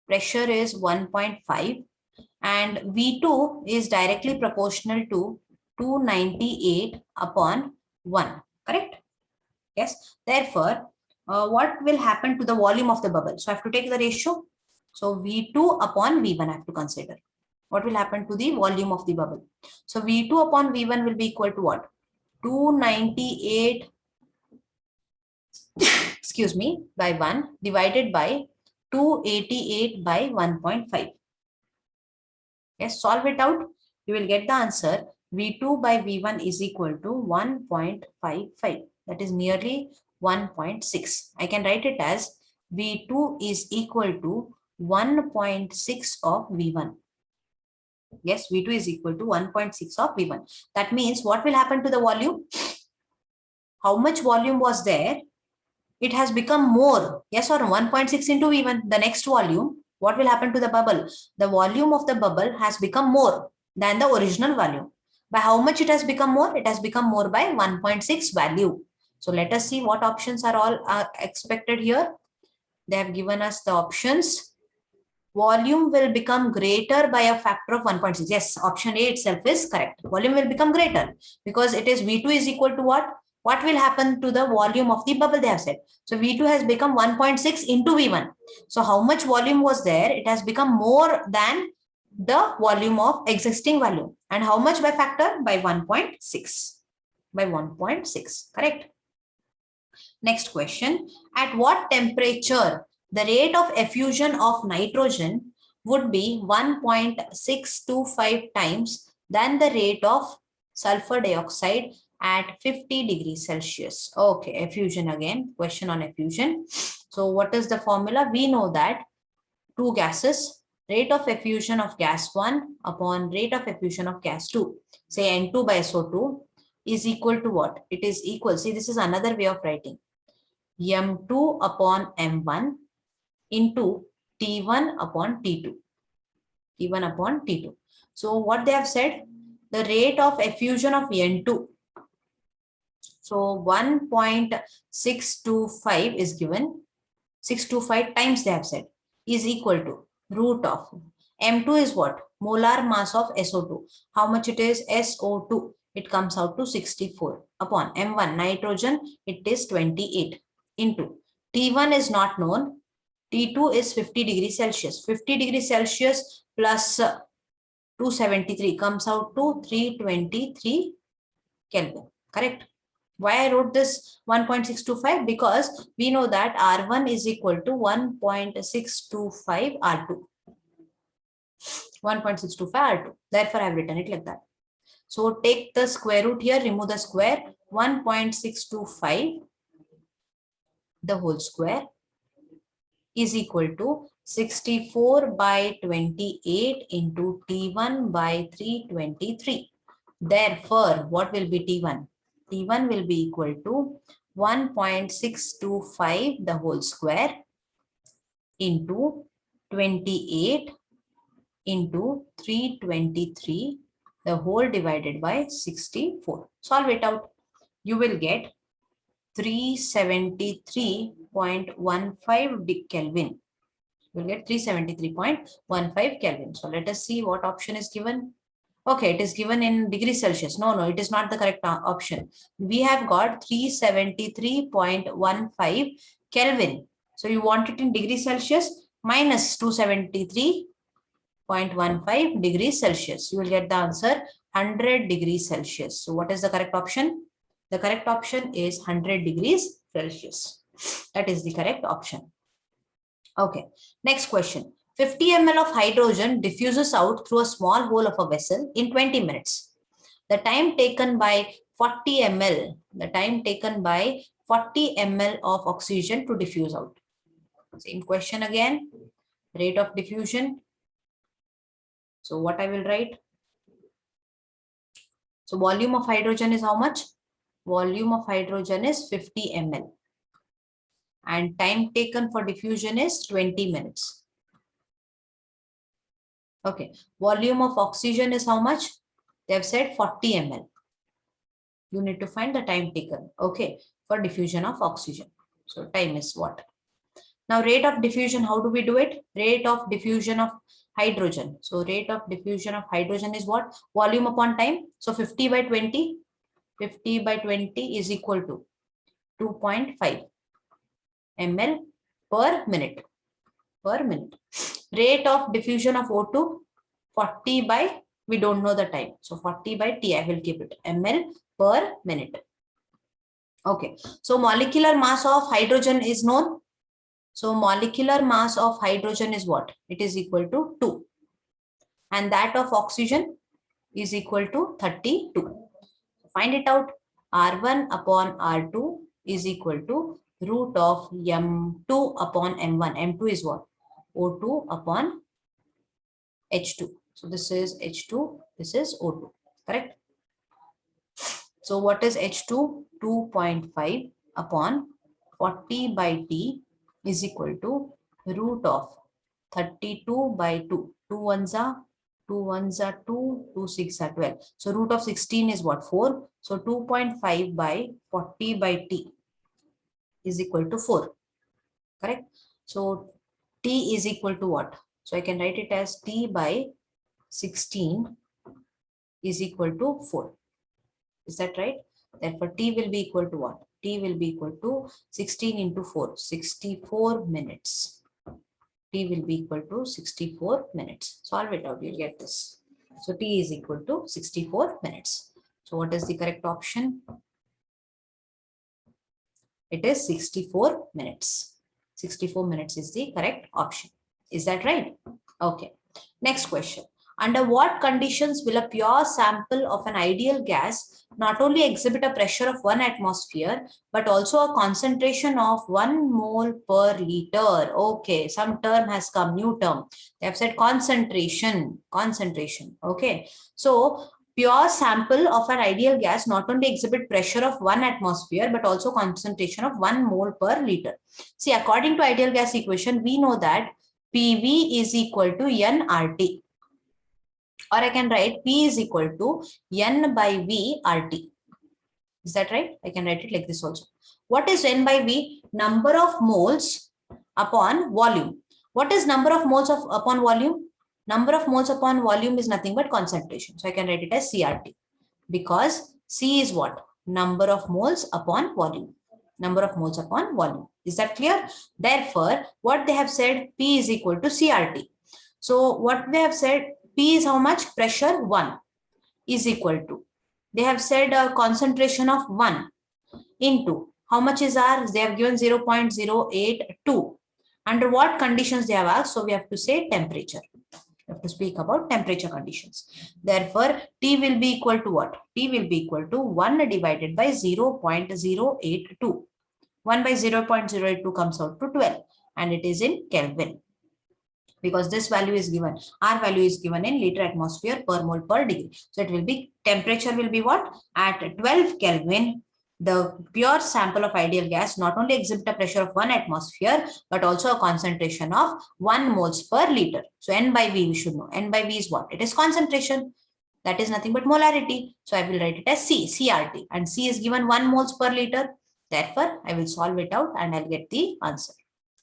pressure is 1.5, and V2 is directly proportional to 298 upon 1, correct? Yes. Therefore, what will happen to the volume of the bubble? So I have to take the ratio. So V2 upon V1 I have to consider. What will happen to the volume of the bubble? So V2 upon V1 will be equal to what? 298 excuse me, by 1 divided by 288 by 1.5. Yes, solve it out. You will get the answer. V2 by V1 is equal to 1.55. That is nearly 1.6. I can write it as V2 is equal to 1.6 of V1. Yes, V2 is equal to 1.6 of V1. That means what will happen to the volume? How much volume was there? It has become more. Yes or no? 1.6 into V1. The next volume, what will happen to the bubble? The volume of the bubble has become more than the original volume. By how much it has become more? It has become more by 1.6 value. So let us see what options are all expected here. They have given us the options. Volume will become greater by a factor of 1.6. Yes, option A itself is correct. Volume will become greater because it is V2 is equal to what? What will happen to the volume of the bubble, they have said. So V2 has become 1.6 into V1. So how much volume was there? It has become more than the volume of existing volume. And how much by factor? By 1.6. By 1.6, correct? Next question. At what temperature the rate of effusion of nitrogen would be 1.625 times than the rate of sulfur dioxide at 50 degrees Celsius? Okay, effusion again, question on effusion. So what is the formula? We know that two gases, rate of effusion of gas 1 upon rate of effusion of gas 2, say N2 by SO2 is equal to what? It is equal, see this is another way of writing, M2 upon M1 into T1 upon T2. T1 upon T2. So what they have said, the rate of effusion of N2. So 1.625 is given, 625 times they have said is equal to root of M2 is what? Molar mass of SO2. How much it is? SO2. It comes out to 64 upon M1 nitrogen. It is 28 into T1 is not known. T2 is 50 degrees Celsius. 50 degrees Celsius plus 273 comes out to 323 Kelvin. Correct? Why I wrote this 1.625? Because we know that R1 is equal to 1.625 R2. 1.625 R2. Therefore, I have written it like that. So take the square root here, remove the square, 1.625 the whole square is equal to 64 by 28 into T1 by 323. Therefore, what will be T1? T1 will be equal to 1.625 the whole square into 28 into 323 the whole divided by 64. Solve it out. You will get 373.15 Kelvin. You will get 373.15 Kelvin. So let us see what option is given. Okay, it is given in degrees Celsius. No, it is not the correct option. We have got 373.15 Kelvin. So you want it in degrees Celsius minus 273.15 degrees Celsius. You will get the answer 100 degrees Celsius. So what is the correct option? The correct option is 100 degrees Celsius. That is the correct option. Okay, next question. 50 ml of hydrogen diffuses out through a small hole of a vessel in 20 minutes. The time taken by 40 ml, the time taken by 40 ml of oxygen to diffuse out. Same question again, rate of diffusion. So what I will write? So volume of hydrogen is how much? Volume of hydrogen is 50 ml. And time taken for diffusion is 20 minutes. Okay, volume of oxygen is how much? They have said 40 ml. You need to find the time taken, okay, for diffusion of oxygen. So time is what? Now rate of diffusion, how do we do it? Rate of diffusion of hydrogen. So rate of diffusion of hydrogen is what? Volume upon time. So 50 by 20. 50 by 20 is equal to 2.5 ml per minute. Per minute. Rate of diffusion of O2, 40 by, we don't know the time. So 40 by T, I will keep it ml per minute. Okay. So molecular mass of hydrogen is known. So molecular mass of hydrogen is what? It is equal to 2. And that of oxygen is equal to 32. Find it out. R1 upon R2 is equal to root of M2 upon M1. M2 is what? O2 upon H2. So this is H2, this is O2, correct? So what is H2? 2.5 upon 40 by T is equal to root of 32 by 2. 2 ones are 2 ones are 2, 2 6 are 12. So root of 16 is what? 4. So 2.5 by 40 by T is equal to 4. Correct? So T is equal to what? So I can write it as T by 16 is equal to 4. Is that right? Therefore, T will be equal to what? T will be equal to 16 into 4, 64 minutes. T will be equal to 64 minutes. Solve it out, you'll get this. So T is equal to 64 minutes. So what is the correct option? It is 64 minutes. 64 minutes is the correct option. Is that right? Okay. Next question. Under what conditions will a pure sample of an ideal gas not only exhibit a pressure of 1 atmosphere, but also a concentration of 1 mole per liter? Okay, some term has come, new term. They have said concentration, concentration. Okay, so pure sample of an ideal gas not only exhibit pressure of 1 atmosphere, but also concentration of 1 mole per liter. See, according to ideal gas equation, we know that PV is equal to nRT. Or I can write P is equal to N by V RT. Is that right? I can write it like this also. What is N by V? Number of moles upon volume. What is number of moles upon volume? Number of moles upon volume is nothing but concentration. So I can write it as CRT. Because C is what? Number of moles upon volume. Number of moles upon volume. Is that clear? Therefore, what they have said, P is equal to CRT. So what they have said, P is how much? Pressure 1 is equal to. They have said a concentration of 1 into. How much is R? They have given 0.082. Under what conditions they have asked? So we have to say temperature. We have to speak about temperature conditions. Therefore, T will be equal to what? T will be equal to 1 divided by 0.082. 1 by 0.082 comes out to 12. And it is in Kelvin. Because this value is given, R value is given in liter atmosphere per mole per degree. So it will be, temperature will be what? At 12 Kelvin, the pure sample of ideal gas not only exhibit a pressure of 1 atmosphere, but also a concentration of 1 moles per liter. So N by V we should know. N by V is what? It is concentration. That is nothing but molarity. So I will write it as C, CRT. And C is given 1 moles per liter. Therefore, I will solve it out and I'll get the answer.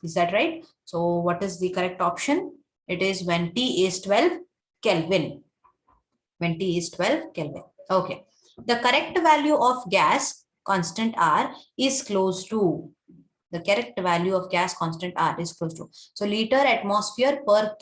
Is that right? So what is the correct option? It is when T is 12 Kelvin. When T is 12 Kelvin. Okay. The correct value of gas constant R is close to. The correct value of gas constant R is close to. So liter atmosphere per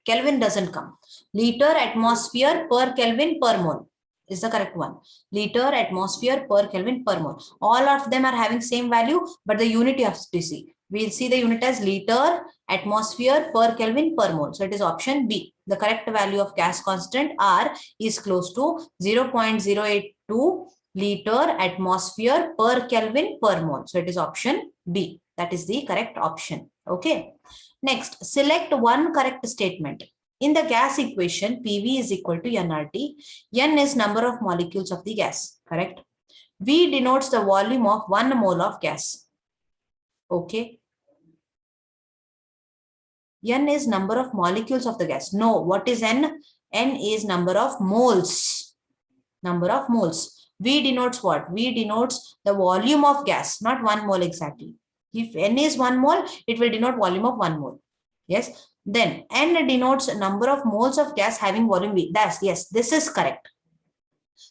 Kelvin doesn't come. Liter atmosphere per Kelvin per mole is the correct one. Liter atmosphere per Kelvin per mole. All of them are having same value, but the unit you have to see. We'll see the unit as liter atmosphere per Kelvin per mole. So it is option B. The correct value of gas constant R is close to 0.082 liter atmosphere per Kelvin per mole. So it is option B. That is the correct option. Okay. Next, select one correct statement. In the gas equation, PV is equal to nRT. N is number of molecules of the gas. Correct. V denotes the volume of 1 mole of gas. Okay. N is number of molecules of the gas. No, what is N? N is number of moles. Number of moles. V denotes what? V denotes the volume of gas, not 1 mole exactly. If N is 1 mole, it will denote volume of 1 mole. Yes. Then N denotes number of moles of gas having volume V. That's, yes, this is correct.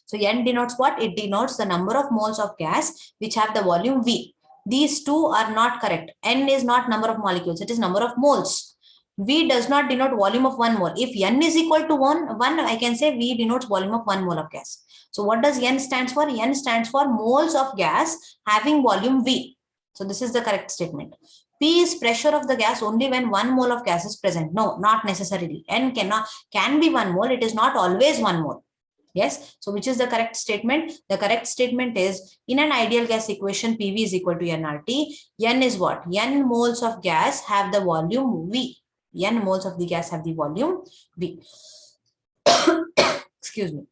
So N denotes what? It denotes the number of moles of gas which have the volume V. These two are not correct. N is not number of molecules. It is number of moles. V does not denote volume of 1 mole. If N is equal to 1, I can say V denotes volume of 1 mole of gas. So what does N stands for? N stands for moles of gas having volume V. So this is the correct statement. P is pressure of the gas only when 1 mole of gas is present. No, not necessarily. N can be 1 mole. It is not always 1 mole. Yes. So which is the correct statement? The correct statement is, in an ideal gas equation, PV is equal to nRT. N is what? N moles of gas have the volume V. N moles of the gas have the volume V. Excuse me.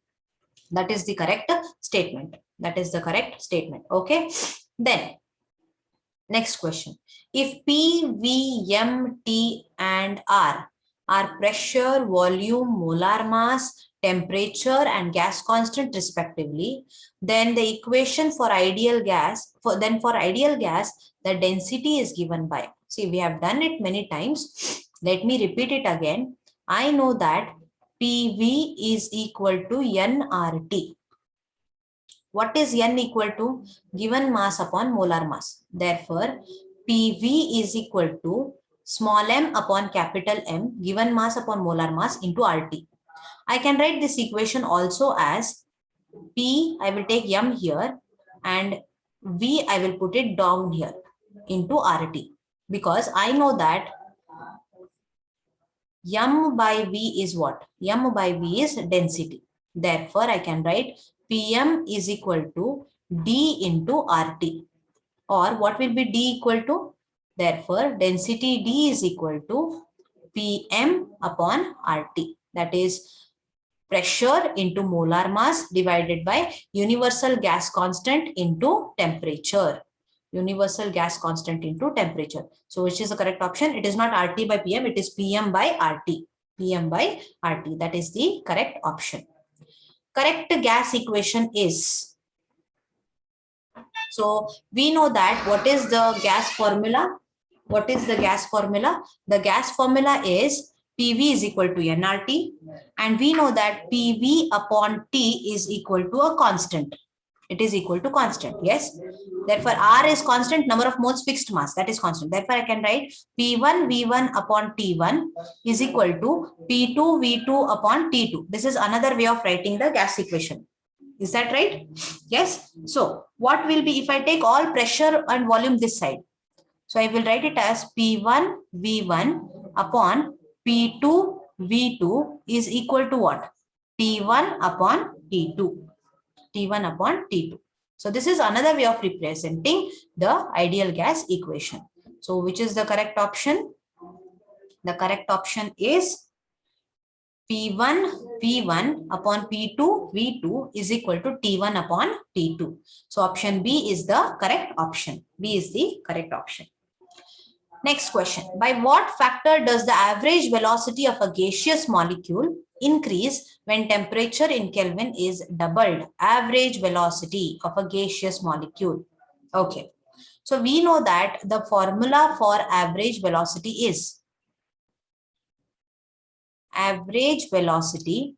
That is the correct statement. That is the correct statement. Okay. Then next question. If P, V, M, T, and R are pressure, volume, molar mass, temperature, and gas constant respectively, then the equation for ideal gas, for ideal gas, the density is given by, see, we have done it many times. Let me repeat it again. I know that PV is equal to nRT. What is N equal to? Given mass upon molar mass. Therefore, PV is equal to small m upon capital M, given mass upon molar mass, into RT. I can write this equation also as P, I will take M here, and V, I will put it down here, into RT. Because I know that M by V is what? M by V is density. Therefore, I can write PM is equal to D into RT. Or what will be D equal to? Therefore, density D is equal to PM upon RT. That is pressure into molar mass divided by universal gas constant into temperature. Universal gas constant into temperature. So which is the correct option? It is not RT by PM, it is PM by RT. PM by RT. That is the correct option. Correct gas equation is, so we know that what is the gas formula? What is the gas formula? The gas formula is PV is equal to nRT, and we know that PV upon T is equal to a constant. It is equal to constant. Yes. Therefore, R is constant, number of moles, fixed mass, that is constant. Therefore, I can write P1 V1 upon T1 is equal to P2 V2 upon T2. This is another way of writing the gas equation. Is that right? Yes. So what will be if I take all pressure and volume this side? So I will write it as P1 V1 upon P2 V2 is equal to what? T1 upon T2. T1 upon T2. So this is another way of representing the ideal gas equation. So which is the correct option? The correct option is P1 V1 upon P2 V2 is equal to T1 upon T2. So option B is the correct option. B is the correct option. Next question. By what factor does the average velocity of a gaseous molecule increase when temperature in Kelvin is doubled? Average velocity of a gaseous molecule. Okay. So we know that the formula for average velocity is average velocity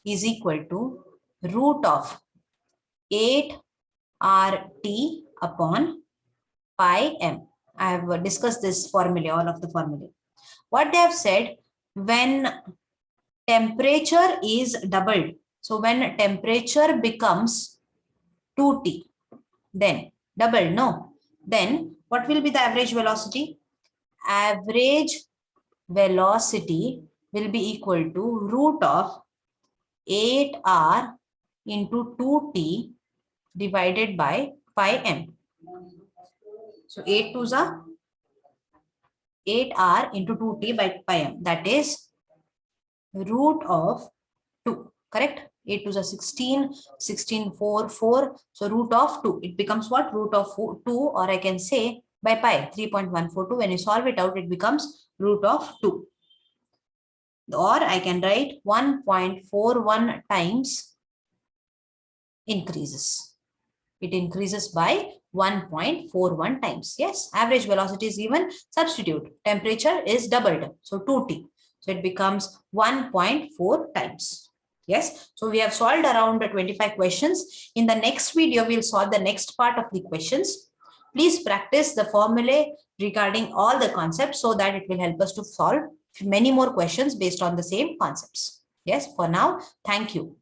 is equal to root of 8 RT upon pi m. I have discussed this formula, all of the formula. What they have said, when temperature is doubled, so when temperature becomes 2T, then double, no, then what will be the average velocity? Average velocity will be equal to root of 8R into 2T divided by pi m. So 8 2s are 8R into 2T by pi m. That is root of 2. Correct? 8 2s are 16, 16 4 4. So root of 2. It becomes what? Root of 2, or I can say by pi 3.142. When you solve it out, it becomes root of 2. Or I can write 1.41 times increases. It increases by 1.41 times. Yes, average velocity is given. Substitute. Temperature is doubled. So 2T. So it becomes 1.4 times. Yes, so we have solved around 25 questions. In the next video, we'll solve the next part of the questions. Please practice the formulae regarding all the concepts so that it will help us to solve many more questions based on the same concepts. Yes, for now, thank you.